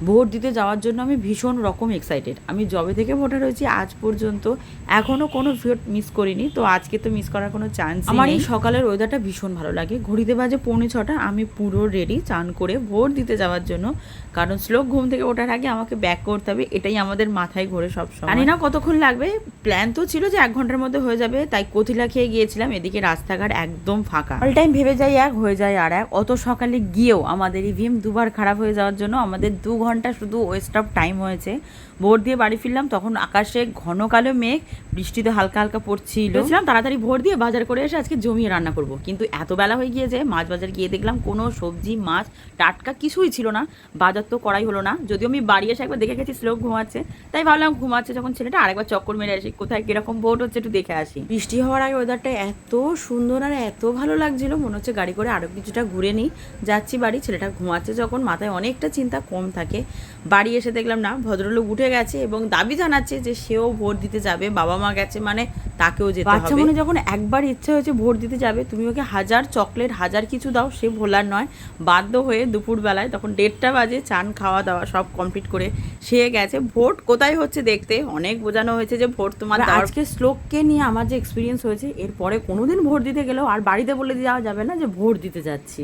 Vote দিতে যাওয়ার জন্য আমি ভীষণ রকম এক্সাইটেড। আমি যবে থেকে ভোটার হয়েছি আজ পর্যন্ত এখনও কোনো ভোট মিস করিনি, তো আজকে তো মিস করার কোনো চান্স আমার এই সকালের ওয়েদারটা ভীষণ ভালো লাগে। ঘড়িতে বাজে 6:45, আমি পুরো রেডি চান করে ভোট দিতে যাওয়ার জন্য, কারণ শ্লোক ঘুম থেকে ওঠার আগে আমাকে ব্যাক করতে হবে, এটাই আমাদের মাথায় ঘোরে সবসময়। জানি না কতক্ষণ লাগবে, প্ল্যান তো ছিল যে 1 ঘন্টার মধ্যে হয়ে যাবে, তাই কথিলা খেয়ে গিয়েছিলাম। এদিকে রাস্তাঘাট একদম ফাঁকা, অল টাইম ভেবে যাই এক, হয়ে যায় আর এক। অত সকালে গিয়েও আমাদের ইভিএম দুবার খারাপ হয়ে যাওয়ার জন্য আমাদের 2 ঘন্টা শুধু ওয়েস্ট অফ টাইম হয়েছে। ভোট দিয়ে বাড়ি ফিরলাম, তখন আকাশে ঘন কালো মেঘ, বৃষ্টিতে হালকা হালকা পড়ছিল। তাড়াতাড়ি ভোট দিয়ে বাজার করে এসে আজকে জমিয়ে রান্না করব, কিন্তু এত বেলা হয়ে গিয়েছে। মাছ বাজার গিয়ে দেখলাম কোনো সবজি মাছ টাটকা কিছুই ছিল না, বাজার তো করাই হলো না। যদিও আমি বাড়ি এসে একবার দেখে গেছি শ্লোক ঘুমাচ্ছে, তাই ভাবলাম ঘুমাচ্ছে যখন ছেলেটা, আরেকবার চক্কর মেরে আসি কোথায় কিরকম ভোট হচ্ছে একটু দেখে আসি। বৃষ্টি হওয়ার আগে ওয়েদারটা এত সুন্দর আর এত ভালো লাগছিল, মনে হচ্ছে গাড়ি করে আরও কিছুটা ঘুরে নিই। যাচ্ছি বাড়ি, ছেলেটা ঘুমাচ্ছে যখন মাথায় অনেকটা চিন্তা কম থাকে। বাড়ি এসে দেখলাম না, ভদ্রলোক উঠে গেছে এবং দাবি জানাচ্ছে যে সেও ভোট দিতে যাবে। বাবা মা গেছে মানে তাকেও যেতে হবে। বাচ্চা মনে যখন একবার ইচ্ছে হয়েছে ভোট দিতে যাবে, তুমি ওকে হাজার চকলেট হাজার কিছু দাও, সে ভোলার নয়। বাধ্য হয়ে দুপুরবেলায় তখন 1:30 বাজে চান খাওয়া দাওয়া সব কমপ্লিট করে সে গেছে ভোট কোথায় হচ্ছে দেখতে। অনেক বোঝানো হয়েছে যে ভোট তোমার। আজকে শ্লোককে নিয়ে আমার যে এক্সপিরিয়েন্স হয়েছে, এরপরে কোনোদিন ভোট দিতে গেলেও আর বাড়িতে বলে দেওয়া যাবে না যে ভোট দিতে যাচ্ছি।